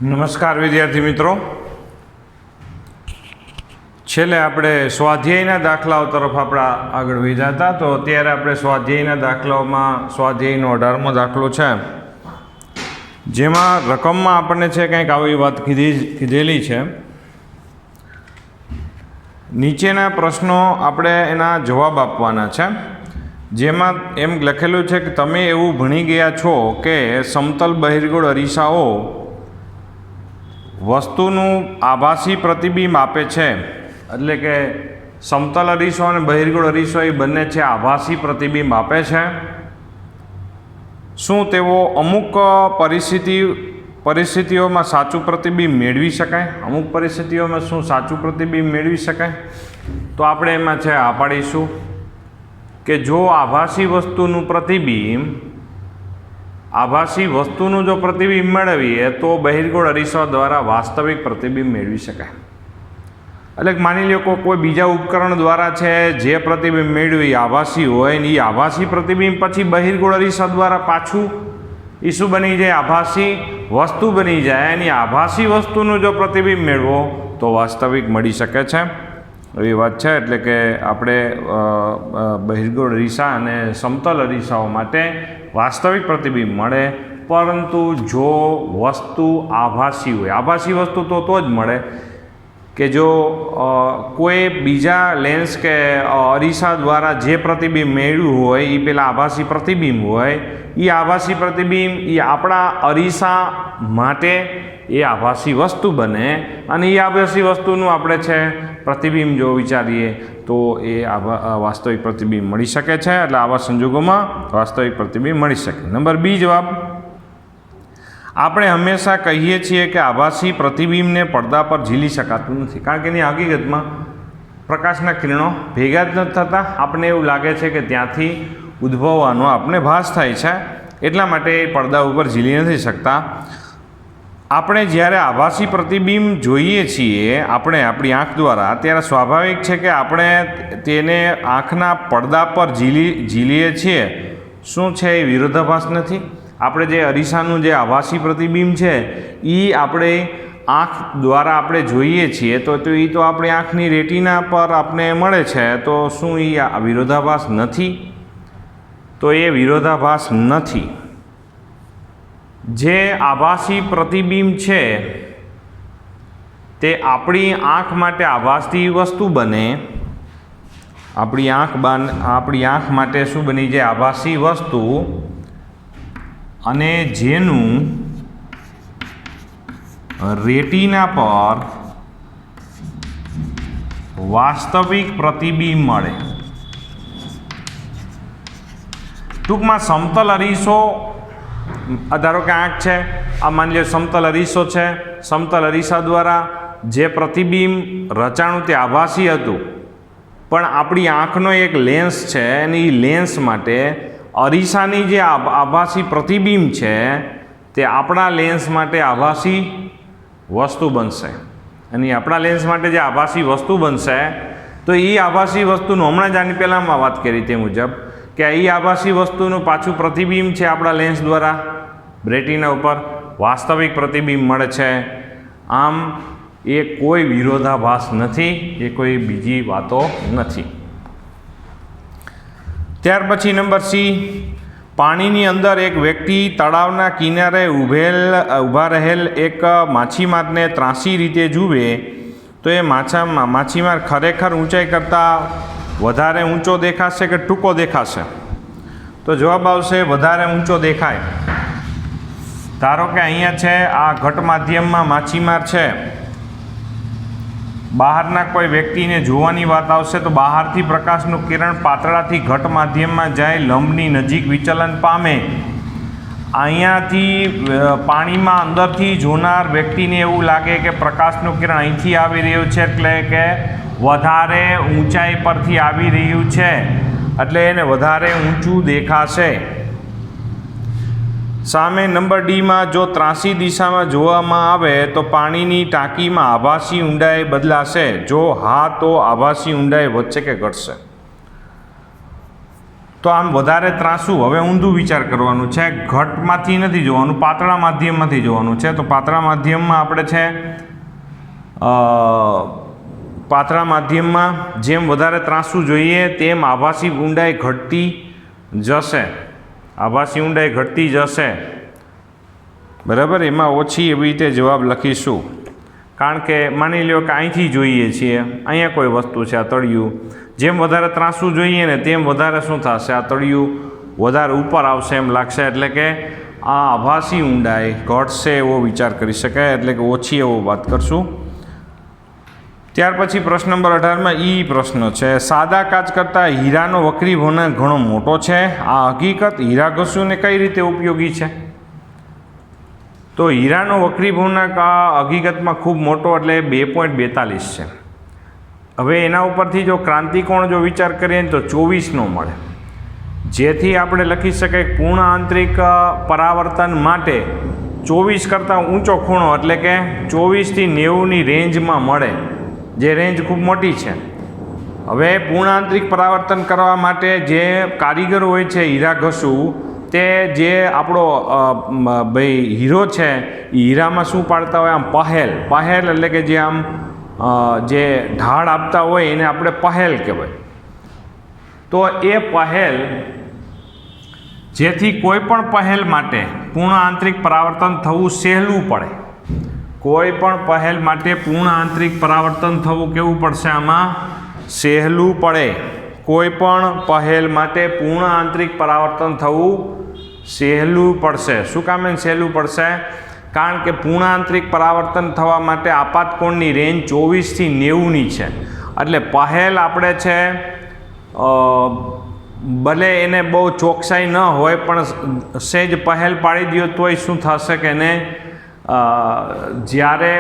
નમસ્કાર વિદ્યાર્થી મિત્રો, છેલ્લે આપણે સ્વાધ્યાયના દાખલાઓ તરફ આપણા આગળ વધ્યા હતા. તો અત્યારે આપણે સ્વાધ્યાયના દાખલાઓમાં સ્વાધ્યાયનો 18મો દાખલો છે, જેમાં રકમમાં આપણને છે કંઈક આવી વાત કીધેલી છે. નીચેના પ્રશ્નો આપણે એના જવાબ આપવાના છે, જેમાં એમ લખેલું છે કે તમે એવું ભણી ગયા છો કે સમતલ બહિર્ગોળ અરીસાઓ વસ્તુનું આભાસી પ્રતિબિંબ આપે છે. એટલે કે સમતલ અરીસો અને બહિર્ગોળ અરીસો એ બંને છે આભાસી પ્રતિબિંબ આપે છે. શું તેઓ અમુક પરિસ્થિતિઓમાં સાચું પ્રતિબિંબ મેળવી શકાય? અમુક પરિસ્થિતિઓમાં શું સાચું પ્રતિબિંબ મેળવી શકાય? તો આપણે એમાં છે આ પાડીશું કે જો આભાસી વસ્તુનું જો પ્રતિબિંબ મેળવીએ તો બહિર્ગોળ અરીસો દ્વારા વાસ્તવિક પ્રતિબિંબ મેળવી શકાય. એટલે માની લો કોઈ બીજા ઉપકરણ દ્વારા છે જે પ્રતિબિંબ મેળવી આભાસી હોય ને એ આભાસી પ્રતિબિંબ પછી બહિર્ગોળ અરીસા દ્વારા પાછું એ શું બની જાય? આભાસી વસ્તુ બની જાય. અને આભાસી વસ્તુનું જો પ્રતિબિંબ મેળવો તો વાસ્તવિક મળી શકે છે, એવી વાત છે. એટલે કે આપણે બહિર્ગોળ અરીસા અને સમતલ અરીસાઓ માટે વાસ્તવિક પ્રતિબિંબ મળે, પરંતુ જો વસ્તુ આભાસી હોય, આભાસી વસ્તુ તો જ મળે કે જો કોઈ બીજા લેન્સ કે અરીસા દ્વારા જે પ્રતિબિંબ મેળવ્યું હોય એ પેલા આભાસી પ્રતિબિંબ હોય. એ આભાસી પ્રતિબિંબ એ આપણા અરીસા માટે એ આભાસી વસ્તુ બને, અને એ આભાસી વસ્તુનું આપણે છે પ્રતિબિંબ જો વિચારીએ તો એ વાસ્તવિક પ્રતિબિંબ મળી શકે છે. એટલે આવા સંજોગોમાં વાસ્તવિક પ્રતિબિંબ મળી શકે. નંબર બી જવાબ, આપણે હંમેશા કહીએ છીએ કે આભાસી પ્રતિબિંબને પડદા પર ઝીલી શકાતું નથી, કારણ કે એની હકીકતમાં પ્રકાશના કિરણો ભેગા જ નથી થતા. આપણને એવું લાગે છે કે ત્યાંથી ઉદ્ભવવાનો આપણે ભાસ થાય છે, એટલા માટે એ પડદા ઉપર ઝીલી નથી શકતા. આપણે જ્યારે આભાસી પ્રતિબિંબ જોઈએ છીએ આપણી આંખ દ્વારા, ત્યારે સ્વાભાવિક છે કે આપણે તેને આંખના પડદા પર ઝીલીએ છીએ. શું છે એ વિરોધાભાસ નથી? આપણે જે અરીસાનું જે આભાસી પ્રતિબિંબ છે એ આપણે આંખ દ્વારા આપણે જોઈએ છીએ તો એ તો આપણી આંખની રેટિના પર આપણે મળે છે. તો શું એ વિરોધાભાસ નથી? તો એ વિરોધાભાસ નથી. જે આભાસી પ્રતિબિંબ છે તે આપણી આંખ માટે આભાસી વસ્તુ બને. આપણી આંખ માટે શું બની જાય? આભાસી વસ્તુ. અને જેનું રેટિના પર વાસ્તવિક પ્રતિબિંબ મળે. ટૂંકમાં સમતલ અરીસો, ધારો કે આંખ છે, આ માની લો સમતલ અરીસો છે, સમતલ અરીસા દ્વારા જે પ્રતિબિંબ રચાણું તે આભાસી હતું, પણ આપણી આંખનો એક લેન્સ છે અને એ લેન્સ માટે અરીસાની જે આભાસી પ્રતિબિંબ છે તે આપણા લેન્સ માટે આભાસી વસ્તુ બનશે. અને આપણા લેન્સ માટે જે આભાસી વસ્તુ બનશે તો એ આભાસી વસ્તુનું, હમણાં જ આની પહેલાંમાં વાત કરી તે મુજબ, કે એ આભાસી વસ્તુનું પાછું પ્રતિબિંબ છે આપણા લેન્સ દ્વારા રેટિના ઉપર વાસ્તવિક પ્રતિબિંબ મળે છે. આમ એ કોઈ વિરોધાભાસ નથી, એ કોઈ બીજી વાતો નથી. ત્યાર પછી નંબર સી, પાણીની અંદર એક વ્યક્તિ તળાવના કિનારે ઊભા રહેલ એક માછીમારને ત્રાંસી રીતે જુએ તો એ માછીમાર ખરેખર ઊંચાઈ કરતાં વધારે ઊંચો દેખાશે કે ટૂંકો દેખાશે? તો જવાબ આવશે વધારે ઊંચો દેખાય. ધારો કે અહીંયા છે આ ઘટ માધ્યમમાં માછીમાર છે, બહારના કોઈ વ્યક્તિને જોવાની વાત આવશે તો બહારથી પ્રકાશનું કિરણ પાતળાથી ઘટ માધ્યમમાં જાય, લંબની નજીક વિચલન પામે. અહીંયાથી પાણીમાં અંદરથી જોનાર વ્યક્તિને એવું લાગે કે પ્રકાશનું કિરણ અહીંથી આવી રહ્યું છે, એટલે કે વધારે ઊંચાઈ પરથી આવી રહ્યું છે, એટલે એને વધારે ઊંચું દેખાશે. સામે નંબર ડીમાં, જો ત્રાંસી દિશામાં જોવામાં આવે તો પાણીની ટાંકીમાં આભાસી ઊંડાઈ બદલાશે? જો હા તો આભાસી ઊંડાઈ વધશે કે ઘટશે? તો આમ વધારે ત્રાસું, હવે ઊંધું વિચાર કરવાનું છે, ઘટમાંથી નથી જોવાનું, પાતળા માધ્યમમાંથી જોવાનું છે. તો પાતળા માધ્યમમાં આપણે છે પાતળા માધ્યમમાં જેમ વધારે ત્રાસું જોઈએ તેમ આભાસી ઊંડાઈ ઘટતી જશે, આભાસી ઊંડાઈ ઘટતી જશે. બરાબર, એમાં ઓછી એવી રીતે જવાબ લખીશું. કારણ કે માની લો કે અહીંથી જોઈએ છીએ, અહીંયા કોઈ વસ્તુ છે, આ તળિયું, જેમ વધારે ત્રાસું જોઈએ ને તેમ વધારે શું થશે, આ તળિયું વધારે ઉપર આવશે એમ લાગશે. એટલે કે આ આભાસી ઊંડાઈ ઘટશે એવો વિચાર કરી શકાય, એટલે કે ઓછી એવો વાત કરશું. ત્યાર પછી પ્રશ્ન નંબર 18માં ઈ પ્રશ્ન છે, સાદા કાચ કરતાં હીરાનો વક્રીભવનાંક ઘણો મોટો છે, આ હકીકત હીરા ઘસુને કઈ રીતે ઉપયોગી છે? તો હીરાનો વક્રીભવનાંક આ હકીકતમાં ખૂબ મોટો એટલે 2.42 છે. હવે એના ઉપરથી જો ક્રાંતિકોણ જો વિચાર કરીએ તો 24નો મળે, જેથી આપણે લખી શકાય પૂર્ણ આંતરિક પરાવર્તન માટે 24 કરતાં ઊંચો ખૂણો એટલે કે 24થી 90ની રેન્જમાં મળે, જે રેન્જ ખૂબ મોટી છે. હવે પૂર્ણ આંતરિક પરાવર્તન કરવા માટે જે કારીગર હોય છે હીરા ઘસુ, તે જે આપણો ભાઈ હીરો છે એ હીરામાં શું પાડતા હોય, આમ પહેલ એટલે કે જે આમ જે ઢાળ આપતા હોય એને આપણે પહેલ કહેવાય. તો એ પહેલ, જેથી કોઈ પણ પહેલ માટે પૂર્ણ આંતરિક પરાવર્તન થવું સહેલું પડે, કોઈ પણ પહેલ માટે પૂર્ણ આંતરિક પરાવર્તન થવું કેવું પડશે, આમાં સહેલું પડે. કોઈ પણ પહેલ માટે પૂર્ણ આંતરિક પરાવર્તન થવું સહેલું પડશે. શું કામ એને સહેલું પડશે? કારણ કે પૂર્ણ આંતરિક પરાવર્તન થવા માટે આપાતકોણની રેન્જ 24થી 90ની છે. એટલે પહેલ આપણે છે ભલે એને બહુ ચોકસાઈ ન હોય પણ સહેજ પહેલ પાડી દો તોય શું થશે કે એને જ્યારે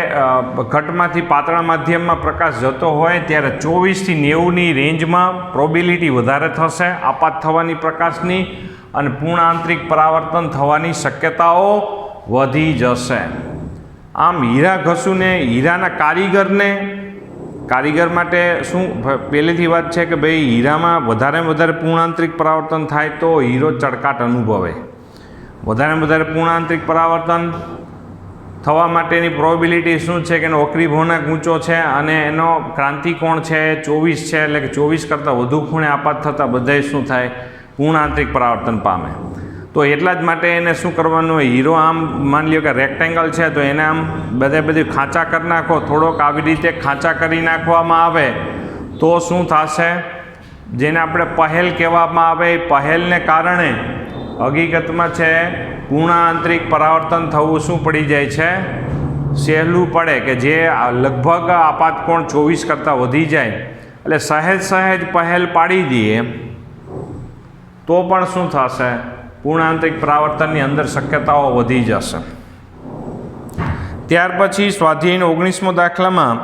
ઘટમાંથી પાતળા માધ્યમમાં પ્રકાશ જતો હોય ત્યારે 24થી 90ની રેન્જમાં પ્રોબેબિલિટી વધારે થશે આપાત થવાની પ્રકાશની, અને પૂર્ણ આંતરિક પરાવર્તન થવાની શક્યતાઓ વધી જશે. આમ હીરા ઘસુને, હીરાના કારીગર માટે શું પહેલેથી વાત છે કે ભાઈ હીરામાં વધારેમાં વધારે પૂર્ણ આંતરિક પરાવર્તન થાય તો હીરો ચળકાટ અનુભવે. વધારેમાં વધારે પૂર્ણ આંતરિક પરાવર્તન થવા માટેની પ્રોબેબિલિટી શું છે કે એનો વક્રીભવનાંક ઊંચો છે અને એનો ક્રાંતિકોણ છે 24 છે, એટલે કે 24 કરતાં વધુ ખૂણે આપાત થતાં બધાય શું થાય, પૂર્ણ આંતરિક પરાવર્તન પામે. તો એટલા જ માટે એને શું કરવાનું હોય, હીરો આમ માની લ્યો કે રેક્ટેંગલ છે તો એને આમ બધે ખાંચા કરી નાખો, થોડોક આવી રીતે ખાંચા કરી નાખવામાં આવે તો શું થશે, જેને આપણે પહેલ કહેવામાં આવે, એ પહેલને કારણે હકીકતમાં છે પૂર્ણ આંતરિક પરાવર્તન થવું શું પડી જાય છે, સહેલું પડે, કે જે લગભગ આપાતકોણ 24 કરતાં વધી જાય. એટલે સહેજ પહેલ પાડી દઈએ તો પણ શું થશે, પૂર્ણ આંતરિક પરાવર્તનની અંદર શક્યતાઓ વધી જશે. ત્યાર પછી સ્વાધ્યાયનો 19મો દાખલામાં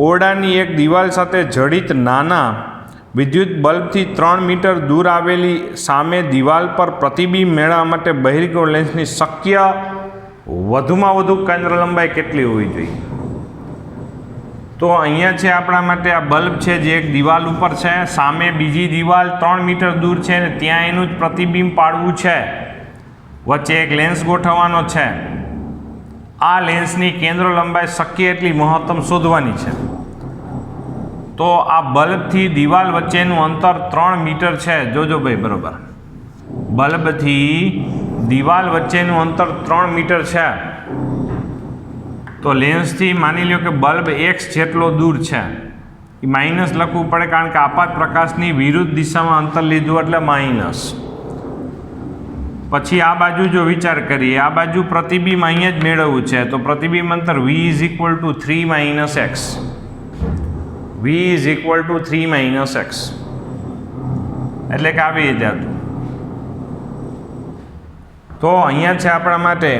ઓરડાની એક દિવાલ સાથે જડિત નાના વિદ્યુત બલ્બથી 3 મીટર દૂર આવેલી સામે દિવાલ પર પ્રતિબિંબ મેળવવા માટે બહિર્ગોળ લેન્સની શક્ય વધુમાં વધુ કેન્દ્ર લંબાઈ કેટલી હોવી જોઈએ? તો અહીંયા છે આપણા માટે આ બલ્બ છે જે એક દિવાલ ઉપર છે, સામે બીજી દિવાલ 3 મીટર દૂર છે ને ત્યાં એનું જ પ્રતિબિંબ પાડવું છે, વચ્ચે એક લેન્સ ગોઠવવાનો છે. આ લેન્સની કેન્દ્ર લંબાઈ શક્ય એટલી મહત્તમ શોધવાની છે. તો આ બલ્બથી દિવાલ વચ્ચેનું અંતર 3 મીટર છે. જોજો ભાઈ બરોબર, બલ્બથી દિવાલ વચ્ચેનું અંતર 3 મીટર છે. તો લેન્સથી માની લો કે બલ્બ x જેટલો દૂર છે, એ માઇનસ લખવું પડે કારણ કે આપાત પ્રકાશની વિરુદ્ધ દિશામાં અંતર લીધું એટલે માઇનસ. પછી આ બાજુ જો વિચાર કરીએ, આ બાજુ પ્રતિબિંબ અહીંયા જ મેળવવું છે, તો પ્રતિબિંબ અંતર v = 3 - x, v = 3 - x, એટલે કે આવી રીતે હતું. તો અહીંયા છે આપણા માટે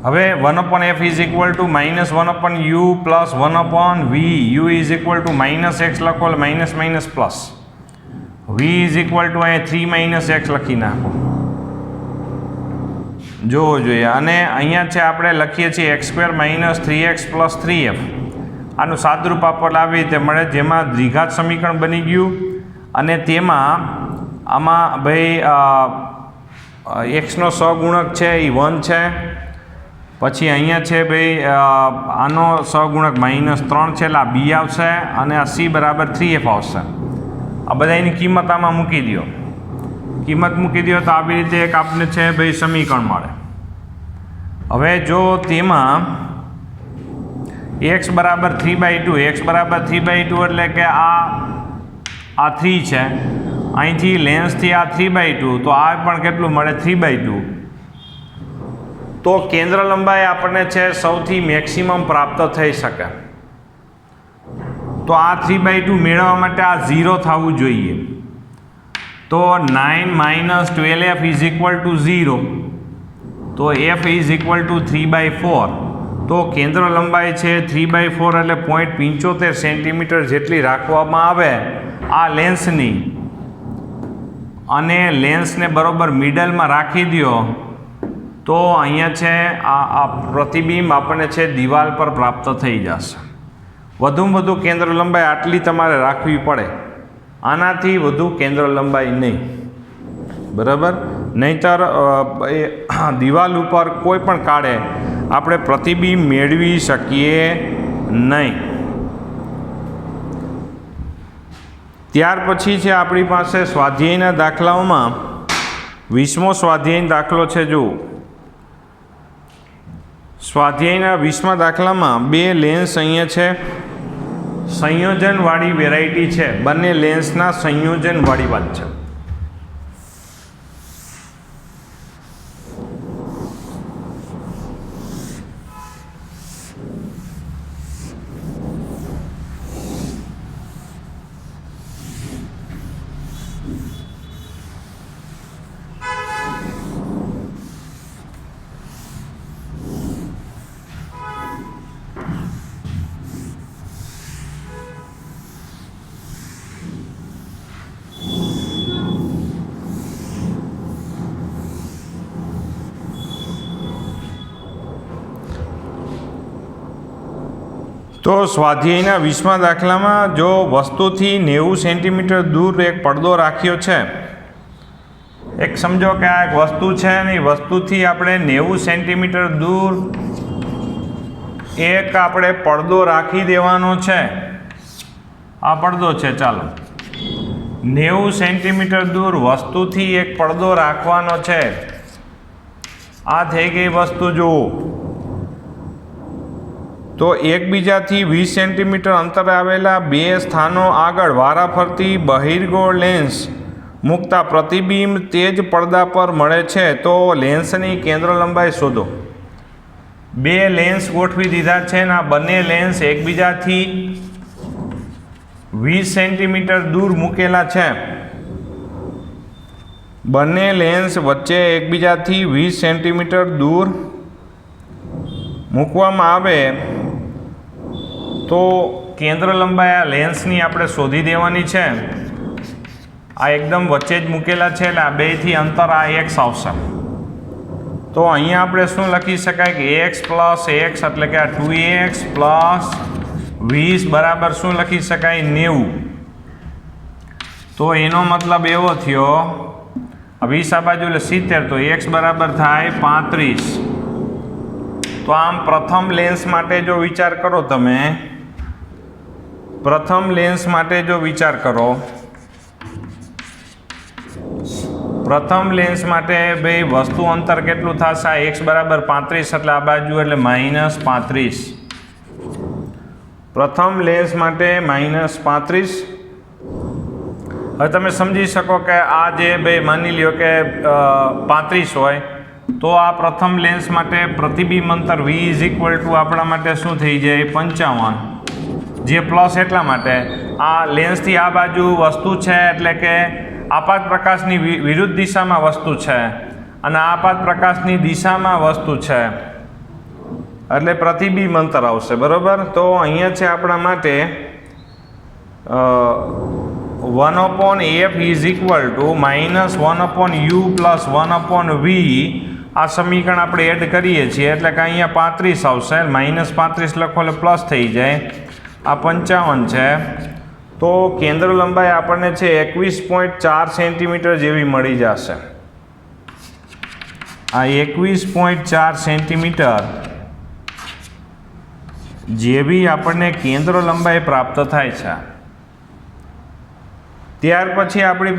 હવે 1/f = -1/u + 1/v, u = -x લખો, માઇનસ પ્લસ, v અહીંયા 3 - x લખી નાખો, જોવો જોઈએ. અને અહીંયા છે આપણે લખીએ છીએ x² - 3x + 3f, આનું સાદરૂપ આપણને આવી રીતે મળે, જેમાં દ્વિઘાત સમીકરણ બની ગયું અને તેમાં આમાં ભાઈ એક્સનો સહગુણક છે એ 1 છે, પછી અહીંયા છે ભાઈ આનો સહગુણક -3 છે એટલે આ બી આવશે અને આ સી બરાબર 3f આવશે. આ બધા એની કિંમત આમાં મૂકી દો, કિંમત મૂકી દો તો આવી રીતે એક આપણે છે ભાઈ સમીકરણ મળે. હવે જો તેમાં x બરાબર 3/2, x બરાબર 3/2 એટલે કે આ 3 છે, અહીંથી લેન્સથી આ 3/2, તો આ પણ કેટલું મળે 3/2. તો કેન્દ્ર લંબાઈ આપણને છે સૌથી મેક્સિમમ પ્રાપ્ત થઈ શકે. તો આ 3/2 મેળવવા માટે આ 0 થવું જોઈએ. તો 9 - 12f = 0. તો f = 3/4. તો કેન્દ્ર લંબાઈ છે 3/4 એટલે 0.75 સેન્ટીમીટર જેટલી રાખવામાં આવે આ લેન્સની, અને લેન્સને બરોબર મિડલમાં રાખી દો તો અહીંયા છે આ પ્રતિબિંબ આપણને છે દિવાલ પર પ્રાપ્ત થઈ જશે. વધુમાં વધુ કેન્દ્ર લંબાઈ આટલી તમારે રાખવી પડે, આનાથી વધુ કેન્દ્ર લંબાઈ નહીં, બરાબર? નહીંતર દિવાલ ઉપર કોઈ પણ કાળે આપણે પ્રતિબિંબ મેળવી શકીએ નહીં. ત્યાર પછી છે આપણી પાસે સ્વાધ્યાયના દાખલાઓમાં 20મો સ્વાધ્યાયનો દાખલો છે. જો સ્વાધ્યાયના 20મા દાખલામાં બે લેન્સ અહીંયા છે, સંયોજનવાળી વેરાયટી છે, બંને લેન્સના સંયોજનવાળી વાત છે. તો સ્વાધ્યાયના 20મા દાખલામાં જો વસ્તુથી 90 સેન્ટીમીટર દૂર એક પડદો રાખ્યો છે, એક સમજો કે આ એક વસ્તુ છે ને એ વસ્તુથી આપણે 90 સેન્ટીમીટર દૂર એક આપણે પડદો રાખી દેવાનો છે. આ પડદો છે, ચાલો 90 સેન્ટીમીટર દૂર વસ્તુથી એક પડદો રાખવાનો છે. આ થઈ ગઈ વસ્તુ. જુઓ તો એકબીજાથી 20 સેન્ટીમીટર અંતરે આવેલા બે સ્થાનો આગળ વારાફરતી બહિર્ગોળ લેન્સ મૂકતા પ્રતિબિંબ તે જ પડદા પર મળે છે. તો લેન્સની કેન્દ્ર લંબાઈ શોધો. બે લેન્સ ગોઠવી દીધા છે ને આ બંને લેન્સ એકબીજાથી 20 સેન્ટીમીટર દૂર મૂકેલા છે. બંને લેન્સ વચ્ચે એકબીજાથી 20 સેન્ટીમીટર દૂર મૂકવામાં આવે તો કેન્દ્ર લંબાઈ આ લેન્સની આપણે શોધી દેવાની છે. આ એકદમ વચ્ચે જ મૂકેલા છે એટલે આ બેથી અંતર આ x આવશે. તો અહીંયા આપણે શું લખી શકાય કે x + x એટલે કે આ 2x + 20 બરાબર શું લખી શકાય 90. તો એનો મતલબ એવો થયો 20 આ બાજુ એટલે 70, તો x બરાબર થાય 35. તો આમ પ્રથમ લેન્સ માટે જો વિચાર કરો, તમે પ્રથમ લેન્સ માટે જો વિચાર કરો, પ્રથમ લેન્સ માટે ભાઈ વસ્તુ અંતર કેટલું થશે? x બરાબર 35 એટલે આ બાજુ એટલે -35. પ્રથમ લેન્સ માટે -35. હવે તમે સમજી શકો કે આ જે ભાઈ માની લ્યો કે 35 હોય તો આ પ્રથમ લેન્સ માટે પ્રતિબિંબ અંતર v = આપણા માટે શું થઈ જાય 55. જે પ્લસ એટલા માટે આ લેન્સથી આ બાજુ વસ્તુ છે એટલે કે આપાત પ્રકાશની વિરુદ્ધ દિશામાં વસ્તુ છે અને આપાત પ્રકાશની દિશામાં વસ્તુ છે એટલે પ્રતિબિંબ અંતર આવશે, બરાબર? તો અહીંયા છે આપણા માટે 1/f = -1/u + 1/v. આ સમીકરણ આપણે એડ કરીએ છીએ એટલે કે અહીંયા 35 આવશે, -35 લખો એટલે પ્લસ થઈ જાય. આ 55 છે, તો કેન્દ્ર લંબાઈ આપણને છે 21.4 સેન્ટીમીટર જેવી મળી જશે. આ 21.4 સેન્ટીમીટર જેવી આપણને કેન્દ્ર લંબાઈ પ્રાપ્ત થાય છે. ત્યાર પછી આપણી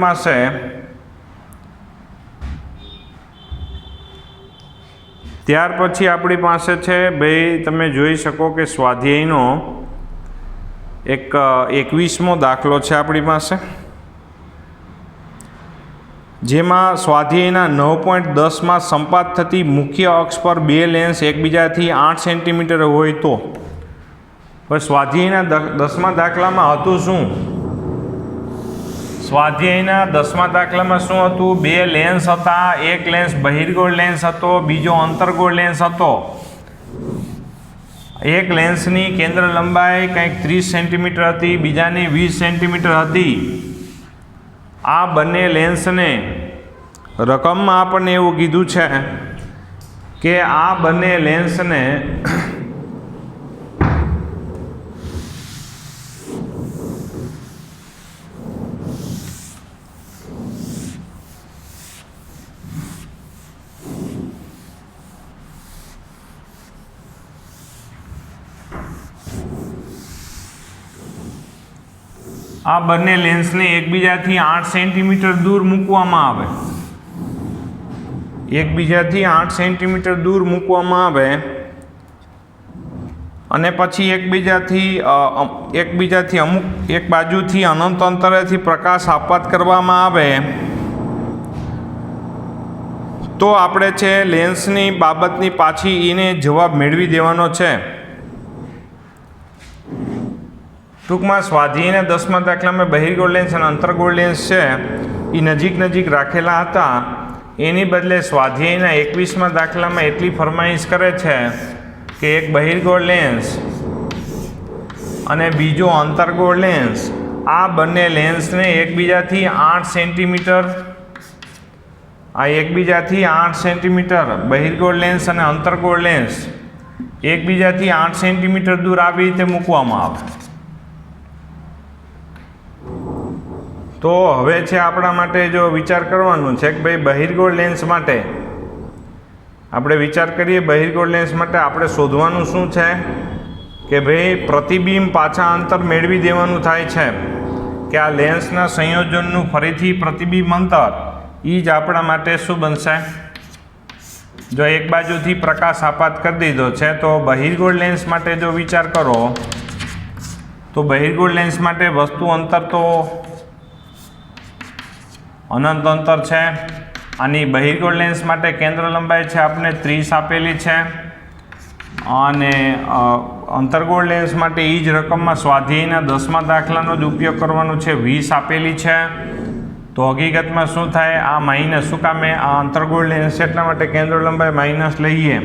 પાસે છે ભાઈ, તમે જોઈ શકો કે સ્વાધ્યાયનો એક 21મો દાખલો છે આપણી પાસે, જેમાં સ્વાધ્યાયના 9.10માં સંપાત થતી મુખ્ય અક્ષ પર બે લેન્સ એકબીજાથી 8 સેન્ટીમીટર હોય તો. હવે સ્વાધ્યાયના 10મા દાખલામાં હતું શું? સ્વાધ્યાયના 10મા દાખલામાં શું હતું? બે લેન્સ હતા. એક લેન્સ બહિર્ગોળ લેન્સ હતો, બીજો અંતર્ગોળ લેન્સ હતો. એક લેન્સની કેન્દ્ર લંબાઈ કંઈક 30 સેન્ટીમીટર હતી, બીજાની 20 સેન્ટીમીટર હતી. આ બંને લેન્સને રકમમાં આપણને એવું કીધું છે કે આ બંને લેન્સને એકબીજાથી 8 સેન્ટીમીટર દૂર મૂકવામાં આવે. એકબીજાથી 8 સેન્ટીમીટર દૂર મૂકવામાં આવે અને પછી એકબીજાથી અમુક એક બાજુથી અનંત અંતરેથી પ્રકાશ આપાત કરવામાં આવે તો આપણે છે લેન્સની બાબતની પાછી એને જવાબ મેળવી દેવાનો છે. ટૂંકમાં સ્વાધ્યાયના 10મા દાખલામાં બહિર્ગોળ લેન્સ અને અંતર્ગોળ લેન્સ છે એ નજીક રાખેલા હતા. એની બદલે સ્વાધ્યાયના 21મા દાખલામાં એટલી ફરમાઈશ કરે છે કે એક બહિર્ગોળ લેન્સ અને બીજો અંતર્ગોળ લેન્સ, આ બંને લેન્સને એકબીજાથી 8 સેન્ટીમીટર બહિર્ગોળ લેન્સ અને અંતર્ગોળ લેન્સ એકબીજાથી 8 સેન્ટીમીટર દૂર આવી રીતે મૂકવામાં આવે. તો હવે છે આપણા માટે જો વિચાર કરવાનું છે કે ભાઈ બહિર્ગોળ લેન્સ માટે આપણે વિચાર કરીએ. બહિર્ગોળ લેન્સ માટે આપણે શોધવાનું શું છે કે ભાઈ પ્રતિબિંબ પાછા અંતર મેળવી દેવાનું થાય છે કે આ લેન્સના સંયોજનનું ફરીથી પ્રતિબિંબ અંતર એ જ આપણા માટે શું બનશે? જો એક બાજુથી પ્રકાશ આપાત કરી દીધો છે તો બહિર્ગોળ લેન્સ માટે જો વિચાર કરો તો બહિર્ગોળ લેન્સ માટે વસ્તુ અંતર તો અનંત અંતર છે. આની બહિર્ગોળ લેન્સ માટે કેન્દ્ર લંબાઈ છે આપણે 30 આપેલી છે અને અંતર્ગોળ લેન્સ માટે એ જ રકમમાં સ્વાધ્યાયના 10મા દાખલાનો જ ઉપયોગ કરવાનો છે, 20 આપેલી છે. તો હકીકતમાં શું થાય? આ માઇનસ શું કામે? આ અંતર્ગોળ લેન્સ છે એટલા માટે કેન્દ્ર લંબાઈ માઇનસ લઈએ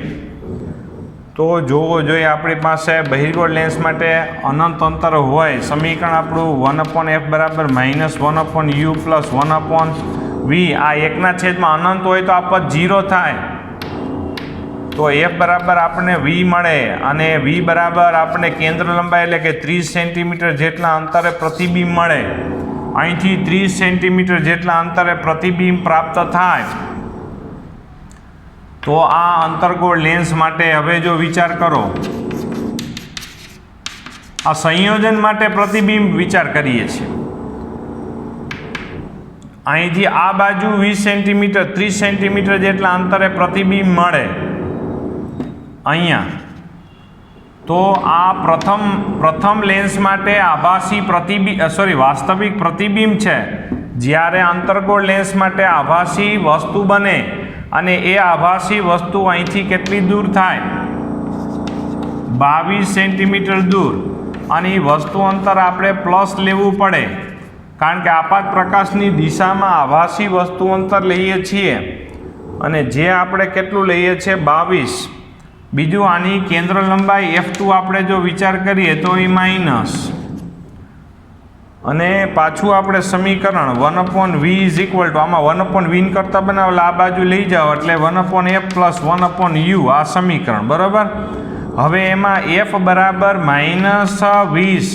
તો જોવો જોઈએ આપણી પાસે બહિર્ગોળ લેન્સ માટે અનંત અંતર હોય. સમીકરણ આપણું 1/f બરાબર -1/u પ્લસ 1/v. આ એકના છેદમાં અનંત હોય તો આ પદ 0 થાય. તો f બરાબર આપણને v મળે અને v બરાબર આપણને કેન્દ્ર લંબાઈ એટલે કે 30 સેન્ટીમીટર જેટલા અંતરે પ્રતિબિંબ મળે. અહીંથી 30 સેન્ટીમીટર જેટલા અંતરે પ્રતિબિંબ પ્રાપ્ત થાય. તો આ અંતર્ગોળ લેન્સ માટે હવે જો વિચાર કરો, આ સંયોજન માટે પ્રતિબિંબ વિચાર કરીએ છીએ. અહીંથી આ બાજુ 20 સેન્ટીમીટર 30 સેન્ટીમીટર જેટલા અંતરે પ્રતિબિંબ મળે અહીંયા. તો આ પ્રથમ લેન્સ માટે વાસ્તવિક પ્રતિબિંબ છે. જ્યારે અંતર્ગોળ લેન્સ માટે આભાસી વસ્તુ બને અને એ આભાસી વસ્તુ અહીંથી કેટલી દૂર થાય? 22 સેન્ટીમીટર દૂર. અને એ વસ્તુ અંતર આપણે પ્લસ લેવું પડે કારણ કે આપાત પ્રકાશની દિશામાં આભાસી વસ્તુ અંતર લઈએ છીએ અને જે આપણે કેટલું લઈએ છીએ? 22. બીજું આની કેન્દ્ર લંબાઈ f2 આપણે જો વિચાર કરીએ તો એ માઇનસ અને પાછું આપણે સમીકરણ 1/v ઇઝ ઇક્વલ ટુ આમાં 1/v કરતાં બનાવેલા આ બાજુ લઈ જાઓ એટલે 1/f પ્લસ 1/u આ સમીકરણ બરાબર. હવે એમાં એફ બરાબર -20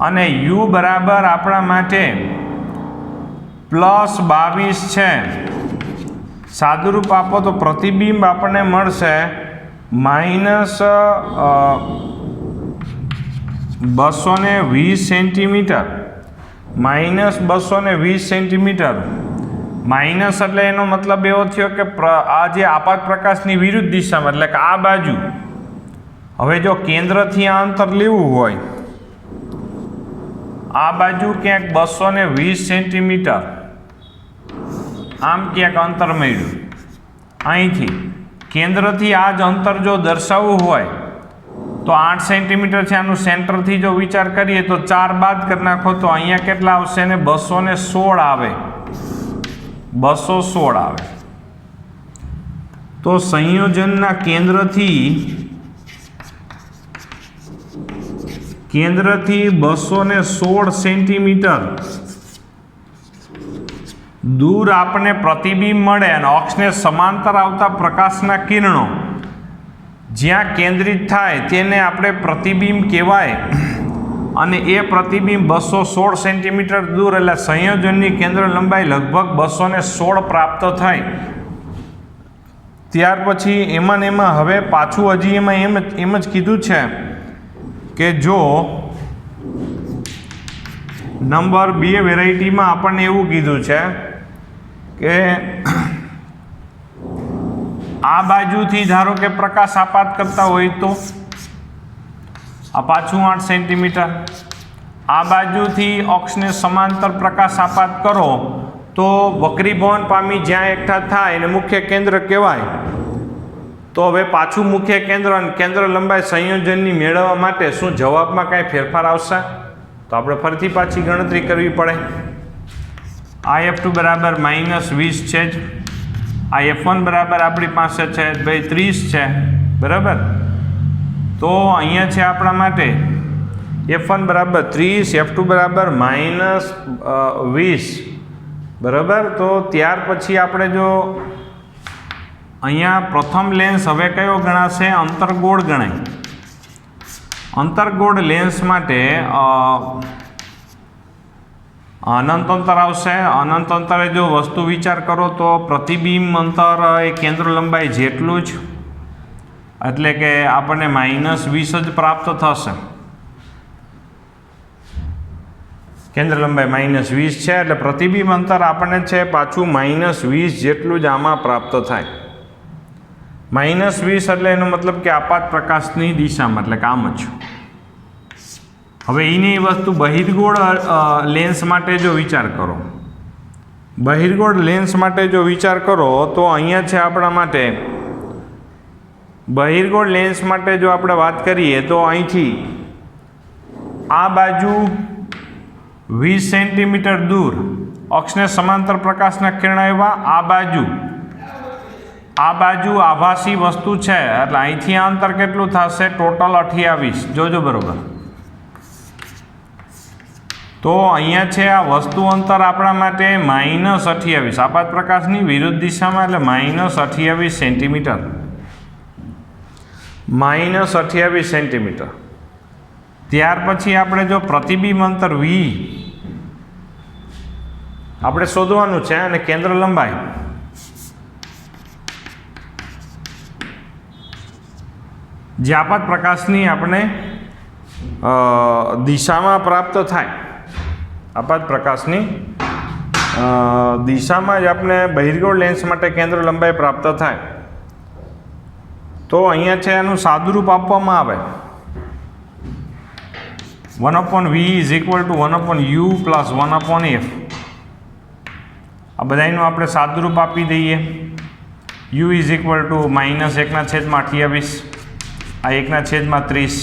અને યુ બરાબર આપણા માટે +22 છે. સાદુરૂપ આપો તો પ્રતિબિંબ આપણને મળશે -220 સેન્ટીમીટર, -220 સેન્ટીમીટર. માઇનસ એટલે એનો મતલબ એવો થયો કે આ જે આપાત પ્રકાશની વિરુદ્ધ દિશામાં, એટલે કે આ બાજુ. હવે જો કેન્દ્રથી આ અંતર લેવું હોય, આ બાજુ ક્યાંક 220 સેન્ટીમીટર આમ ક્યાંક અંતર મળ્યું. અહીંથી કેન્દ્રથી આ જ અંતર જો દર્શાવવું હોય તો 8 સેન્ટીમીટર છે. આનું સેન્ટરથી જો વિચાર કરીએ તો 4 બાદ કરી નાખો તો અહીંયા કેટલા આવશે ને 216 આવે. 216 આવે. તો સંયોજનના કેન્દ્રથી 216 સેન્ટીમીટર દૂર આપણને પ્રતિબિંબ મળે અને અક્ષને સમાંતર આવતા પ્રકાશના કિરણો જ્યાં કેન્દ્રિત થાય તેને આપણે પ્રતિબિંબ કહેવાય. અને એ પ્રતિબિંબ 216 સેન્ટીમીટર દૂર, એટલે સંયોજનની કેન્દ્ર લંબાઈ લગભગ 216 પ્રાપ્ત થાય. ત્યાર પછી એમાં ને એમાં હવે પાછું હજી એમાં એમ જ કીધું છે કે જો નંબર 2 વેરાયટીમાં આપણને એવું કીધું છે કે આ બાજુથી ધારો કે પ્રકાશ આપાત કરતા હોય તો આ પાછું 8 સેન્ટીમીટર, આ બાજુથી અક્ષને સમાંતર પ્રકાશ આપાત કરો તો વક્રીભવન પામી જ્યાં એકઠા થાય એને મુખ્ય કેન્દ્ર કહેવાય. તો હવે પાછું મુખ્ય કેન્દ્ર અને કેન્દ્ર લંબાઈ સંયોજનની મેળવવા માટે શું જવાબમાં કાંઈ ફેરફાર આવશે? તો આપણે ફરીથી પાછી ગણતરી કરવી પડે. આ F2 બરાબર -20 છે જ, આ F1 બરાબર આપણી પાસે છે ભાઈ 30 છે, બરાબર. તો અહીંયા છે આપણા માટે F1 બરાબર 30, F2 બરાબર -20, બરાબર. તો ત્યાર પછી આપણે જો અહીંયા પ્રથમ લેન્સ હવે કયો ગણાશે? અંતર્ગોળ ગણાય. અંતર્ગોળ લેન્સ માટે અનંત અંતર આવશે. અનંત અંતરે જો વસ્તુ વિચાર કરો તો પ્રતિબિંબ અંતર એ કેન્દ્ર લંબાઈ જેટલું જ, એટલે કે આપણને -20 જ પ્રાપ્ત થશે. કેન્દ્ર લંબાઈ -20 છે એટલે પ્રતિબિંબ અંતર આપણને છે પાછું -20 જેટલું જ આમાં પ્રાપ્ત થાય. -20 એટલે એનો મતલબ કે આપાત પ્રકાશની દિશામાં, એટલે કે આમ જ. હવે એની વસ્તુ બહિર્ગોળ લેન્સ માટે જો વિચાર કરો, બહિર્ગોળ લેન્સ માટે જો વિચાર કરો તો અહીંયા છે આપણા માટે બહિર્ગોળ લેન્સ માટે જો આપણે વાત કરીએ તો અહીંથી આ બાજુ 20 સેન્ટીમીટર દૂર અક્ષને સમાંતર પ્રકાશના કિરણ આવ્યા. આ બાજુ આભાસી વસ્તુ છે એટલે અહીંથી આ અંતર કેટલું થશે? ટોટલ 28. જોજો બરોબર. તો અહીંયા છે આ વસ્તુ અંતર આપણા માટે -28, આપાત પ્રકાશની વિરુદ્ધ દિશામાં, એટલે -28 સેન્ટીમીટર. -28 સેન્ટીમીટર. ત્યાર પછી આપણે જો પ્રતિબિંબ અંતર V આપણે શોધવાનું છે અને કેન્દ્ર લંબાઈ જે આપાત પ્રકાશની આપણે દિશામાં પ્રાપ્ત થાય, આપાત પ્રકાશની દિશામાં જ આપણે બહિર્ગોળ લેન્સ માટે કેન્દ્ર લંબાઈ પ્રાપ્ત થાય. તો અહીંયા છે એનું સાદુરૂપ આપવામાં આવે 1/v = 1/u + 1/f. આ બધાનું આપણે સાદુરૂપ આપી દઈએ. u = -1/28, આ 1/30.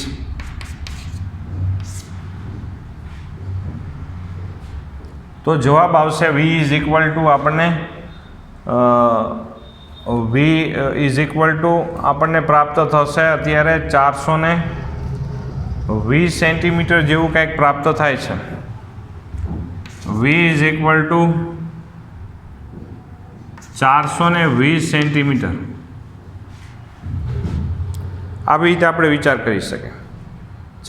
તો જવાબ આવશે v = આપણને આપણને પ્રાપ્ત થશે અત્યારે 420 સેન્ટીમીટર જેવું કંઈક પ્રાપ્ત થાય છે. v = 420 centimetre. આવી રીતે આપણે વિચાર કરી શકીએ.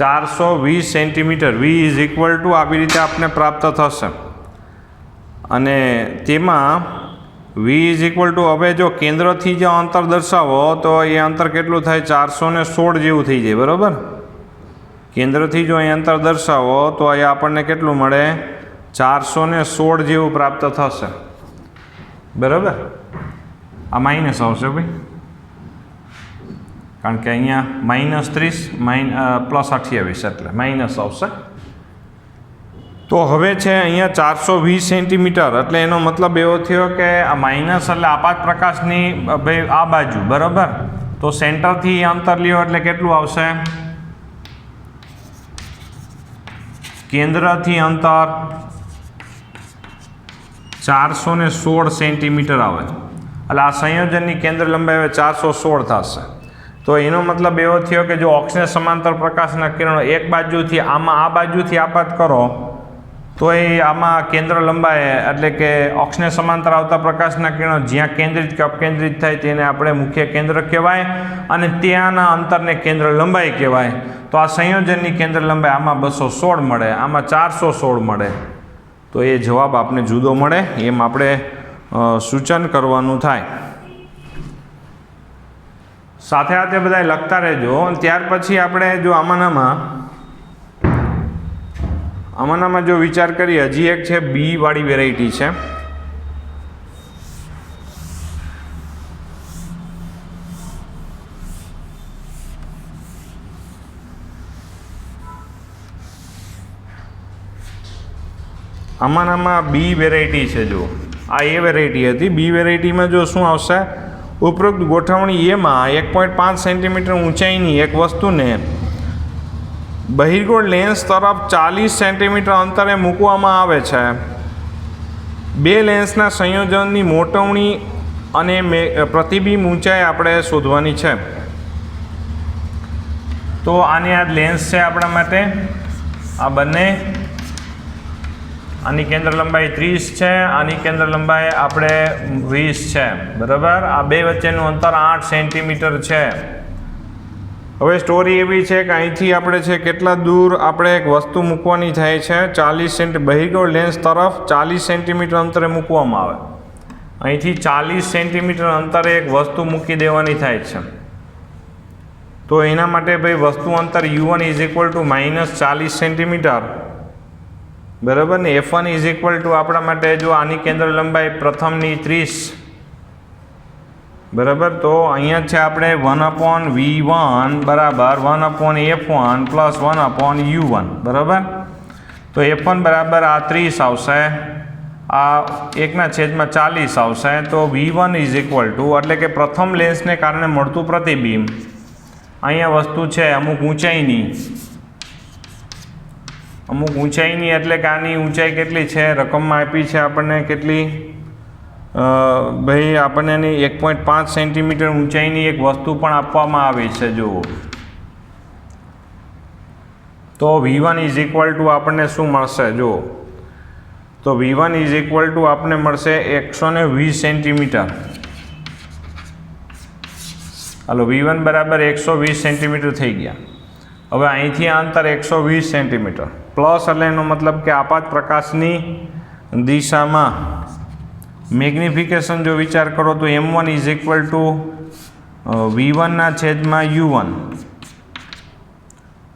420 centimetre v is equal to આવી રીતે આપણે પ્રાપ્ત થશે. અને તેમાં વી ઇઝ ઇક્વલ ટુ હવે જો કેન્દ્રથી જો અંતર દર્શાવો તો એ અંતર કેટલું થાય? 416 જેવું થઈ જાય, બરાબર. કેન્દ્રથી જો અહીં અંતર દર્શાવો તો અહીંયા આપણને કેટલું મળે? 416 જેવું પ્રાપ્ત થશે, બરાબર. આ માઇનસ આવશે ભાઈ, કારણ કે અહીંયા -30 +28 એટલે માઇનસ આવશે. તો હવે છે અહીંયા 420 સેન્ટીમીટર, એટલે એનો મતલબ એવો થયો કે આ માઇનસ એટલે આપાત પ્રકાશની ભાઈ આ બાજુ, બરાબર. તો સેન્ટરથી અંતર લ્યો એટલે કેટલું આવશે? કેન્દ્રથી અંતર 416 સેન્ટીમીટર આવે, એટલે આ સંયોજનની કેન્દ્ર લંબાઈ હવે 416 થશે. તો એનો મતલબ એવો થયો કે જો અક્ષને સમાંતર પ્રકાશના કિરણો એક બાજુથી આમાં આ બાજુથી આપાત કરો તો એ આમાં કેન્દ્ર લંબાઈ એટલે કે અક્ષને સમાંતર આવતા પ્રકાશના કિરણો જ્યાં કેન્દ્રિત કે અપકેન્દ્રિત થાય તેને આપણે મુખ્ય કેન્દ્ર કહેવાય, અને ત્યાંના અંતરને કેન્દ્ર લંબાઈ કહેવાય. તો આ સંયોજનની કેન્દ્ર લંબાઈ આમાં 216 મળે, આમાં 416 મળે. તો એ જવાબ આપને જુદો મળે એમ આપણે સૂચન કરવાનું થાય. સાથે સાથે બધા લખતા રહેજો. ત્યાર પછી આપણે જો આમાંનામાં જો વિચાર કરીએ, હજી એક છે બી વાળી વેરાયટી છે. આમાંનામાં બી વેરાયટી છે. જો આ એ વેરાયટી હતી. બી વેરાયટીમાં જો શું આવશે? ઉપરોક્ત ગોઠવણી એમાં 1.5 સેન્ટીમીટર ઊંચાઈની એક વસ્તુને બહિર્ગોળ લેન્સ તરફ 40 સેન્ટીમીટર અંતરે મૂકવામાં આવે છે. બે લેન્સના સંયોજનની મોટવણી અને પ્રતિબિંબ ઊંચાઈ આપણે શોધવાની છે. તો આની આ લેન્સ છે આપણા માટે, આ બંને. આની કેન્દ્ર લંબાઈ 30 છે, આની કેન્દ્ર લંબાઈ આપણે 20 છે, બરાબર. આ બે વચ્ચેનું અંતર 8 સેન્ટીમીટર છે. હવે સ્ટોરી એવી છે કે અહીંથી આપણે છે કેટલા દૂર આપણે એક વસ્તુ મૂકવાની થાય છે? 40 બહિર્ગોળ લેન્સ તરફ 40 સેન્ટીમીટર અંતરે મૂકવામાં આવે. અહીંથી 40 સેન્ટીમીટર અંતરે એક વસ્તુ મૂકી દેવાની થાય છે. તો એના માટે ભાઈ વસ્તુ અંતર u1 is equal two -40 centimetre, બરાબર ને. f1 ઇઝ ઇક્વલ ટુ આપણા માટે જો આની કેન્દ્ર લંબાઈ પ્રથમની 30, બરાબર. તો અહીંયા છે આપણે 1/v1 બરાબર 1/f1 પ્લસ 1/u1, બરાબર. તો f1 બરાબર આ 30 આવશે, આ 1/40 આવશે. તો v1 ઇઝ ઇક્વલ ટુ એટલે કે પ્રથમ લેન્સને કારણે મળતું પ્રતિબિંબ. અહીંયા વસ્તુ છે અમુક ઊંચાઈની એટલે કે આની ઊંચાઈ કેટલી છે? રકમમાં આપી છે આપણને કેટલી? ભાઈ આપણને એની 1.5 સેન્ટીમીટર ઊંચાઈની એક વસ્તુ પણ આપવામાં આવી છે. જુઓ, તો v1 ઇઝ ઇક્વલ ટુ આપણને શું મળશે? જુઓ, તો v1 ઇઝ ઇક્વલ ટુ આપણને મળશે 120 સેન્ટીમીટર. હાલો, v1 બરાબર 120 સેન્ટીમીટર થઈ ગયા. હવે અહીંથી આ અંતર 120 સેન્ટીમીટર પ્લસ, એટલે એનો મતલબ કે આપાત પ્રકાશની દિશામાં મેગ્નિફિકેશન જો વિચાર કરો તો m1 is equal two v1/u1.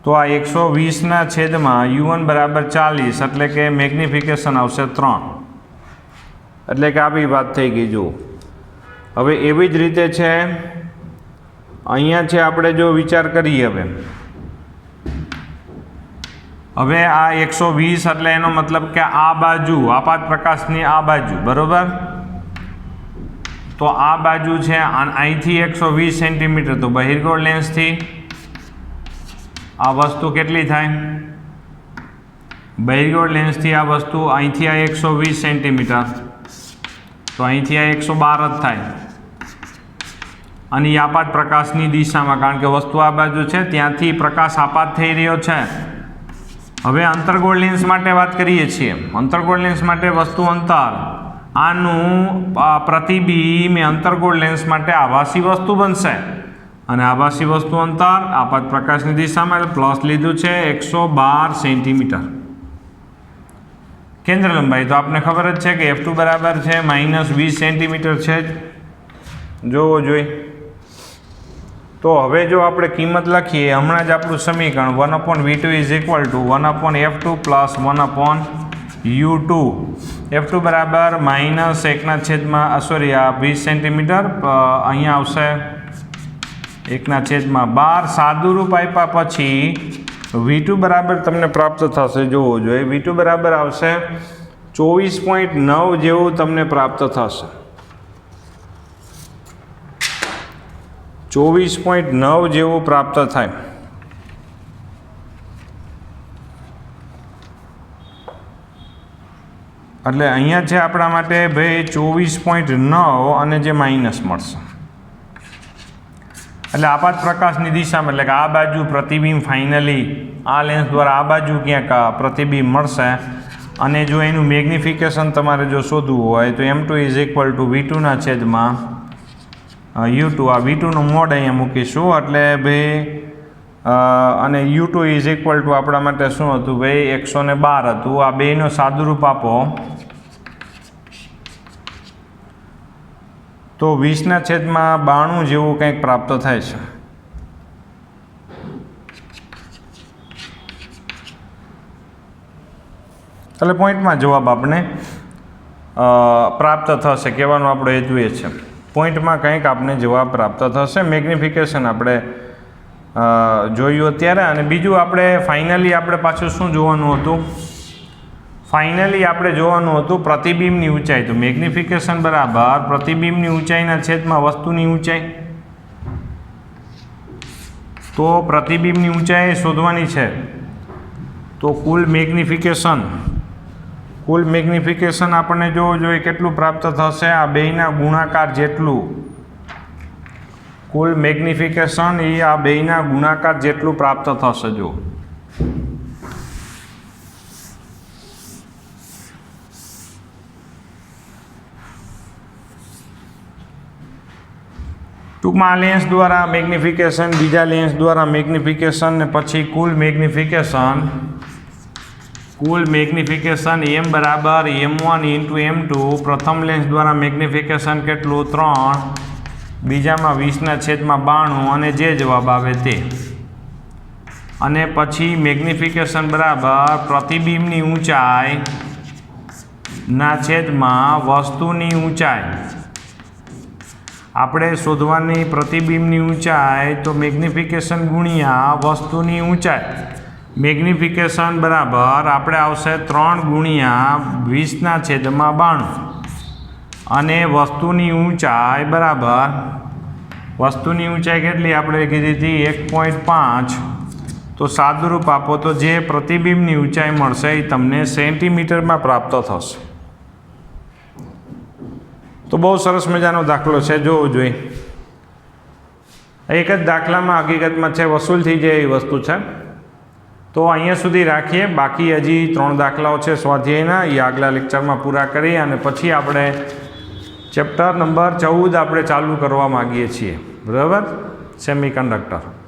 તો આ 120/u1 બરાબર 40, એટલે કે મેગ્નિફિકેશન આવશે 3. એટલે કે આવી વાત થઈ ગઈ. જુઓ, હવે એવી જ રીતે છે અહીંયા છે આપણે જો વિચાર કરીએ હવે આ 120 એટલે એનો મતલબ કે આ બાજુ આપાત પ્રકાશની આ બાજુ, બરોબર. તો આ બાજુ છે અહીંથી 120 સેન્ટીમીટર, તો બહિર્ગોળ લેન્સથી આ વસ્તુ કેટલી થાય? બહિર્ગોળ લેન્સથી આ વસ્તુ અહીંથી આ 120 સેન્ટીમીટર, તો અહીંથી આ 112 જ થાય. અને આપાત પ્રકાશની દિશામાં, કારણ કે વસ્તુ આ બાજુ છે ત્યાંથી પ્રકાશ આપાત થઈ રહ્યો છે. હવે અંતર્ગોળ લેન્સ માટે વાત કરીએ છીએ. અંતર્ગોળ લેન્સ માટે વસ્તુ અંતર આનું પ્રતિબિંબ એ અંતર્ગોળ લેન્સ માટે આભાસી વસ્તુ બનશે. અને આભાસી વસ્તુ અંતર આપાત પ્રકાશની દિશામાં એટલે પ્લસ લીધું છે 112 સેન્ટીમીટર. કેન્દ્ર લંબાઈ તો આપને ખબર જ છે કે F2 બરાબર છે -20 સેન્ટીમીટર છે જ. જોવો જોઈએ. તો હવે જો આપણે કિંમત લખીએ હમણાં જ આપણું સમીકરણ 1/V2 is equal two 1/F2 plus 1/U2. F2 બરાબર -20 સેન્ટીમીટર, અહીંયા આવશે 1/12. સાદુરૂપ આપ્યા પછી V2 બરાબર તમને પ્રાપ્ત થશે. જોવો જોઈએ V2 બરાબર આવશે 24.9 જેવું તમને પ્રાપ્ત થશે. 24.9 જેવું પ્રાપ્ત થાય. એટલે અહીંયા છે આપણા માટે ભાઈ 24.9 અને જે માઇનસ મળશે એટલે આપાત પ્રકાશની દિશામાં એટલે કે આ બાજુ પ્રતિબિંબ ફાઇનલી આ લેન્સ દ્વારા આ બાજુ ક્યાંક પ્રતિબિંબ મળશે. અને જો એનું મેગ્નિફિકેશન તમારે જો શોધવું હોય તો M2 is equal two V2 ના છેદમાં U2. આ V2નું મોડ અહીંયા મૂકીશું એટલે ભાઈ અને U2 ઇઝ ઇક્વલ ટુ આપણા માટે શું હતું ભાઈ 112 હતું. આ બેનો સાદુરૂપ આપો તો 20/92 જેવું કંઈક પ્રાપ્ત થાય છે. એટલે પોઈન્ટમાં જવાબ આપણે પ્રાપ્ત થશે. કહેવાનો આપણો હેતુ એ છે પોઈન્ટમાં કંઈક આપણે જવાબ પ્રાપ્ત થશે. મેગ્નિફિકેશન આપણે જોયું અત્યારે. અને બીજું આપણે ફાઇનલી આપણે પાછું શું જોવાનું હતું? ફાઇનલી આપણે જોવાનું હતું પ્રતિબિંબની ઊંચાઈ. તો મેગ્નિફિકેશન બરાબર પ્રતિબિંબની ઊંચાઈના છેદમાં વસ્તુની ઊંચાઈ. તો પ્રતિબિંબની ઊંચાઈ શોધવાની છે તો કુલ મેગ્નિફિકેશન આપણને જોવું જોઈએ કેટલું પ્રાપ્ત થશે. આ બેયના ગુણાકાર જેટલું કુલ મેગ્નિફિકેશન એ આ બેયના ગુણાકાર જેટલું પ્રાપ્ત થશે. જો ટૂંકમાં આ લેન્સ દ્વારા મેગ્નિફિકેશન, બીજા લેન્સ દ્વારા મેગ્નિફિકેશન ને પછી કુલ મેગ્નિફિકેશન M બરાબર M1 ઇન્ટુ M2. પ્રથમ લેન્સ દ્વારા મેગ્નિફિકેશન કેટલું 3, બીજામાં 20/92 અને જે જવાબ આવે તે. અને પછી મેગ્નિફિકેશન બરાબર પ્રતિબિંબની ઊંચાઈ ના છેદમાં વસ્તુની ઊંચાઈ. આપણે શોધવાની પ્રતિબિંબની ઊંચાઈ તો મેગ્નિફિકેશન ગુણ્યા વસ્તુની ઊંચાઈ. મેગ્નિફિકેશન બરાબર આપણે આવશે 3 ગુણ્યા 20/92 અને વસ્તુની ઊંચાઈ બરાબર વસ્તુની ઊંચાઈ કેટલી આપણે કીધી હતી 1.5. તો સાદુરૂપ આપો તો જે પ્રતિબિંબની ઊંચાઈ મળશે એ તમને સેન્ટીમીટરમાં પ્રાપ્ત થશે. તો બહુ સરસ મજાનો દાખલો છે, જોવો જોઈએ. એક જ દાખલામાં હકીકતમાં છે વસૂલ થઈ જાય એવી વસ્તુ છે. તો અહીંયા સુધી રાખીએ. બાકી હજી 3 દાખલાઓ છે સ્વાધ્યાયના, એ આગલા લેક્ચરમાં પૂરા કરી અને પછી આપણે ચેપ્ટર નંબર 14 આપણે ચાલુ કરવા માગીએ છીએ. બરાબર, સેમિકન્ડક્ટર.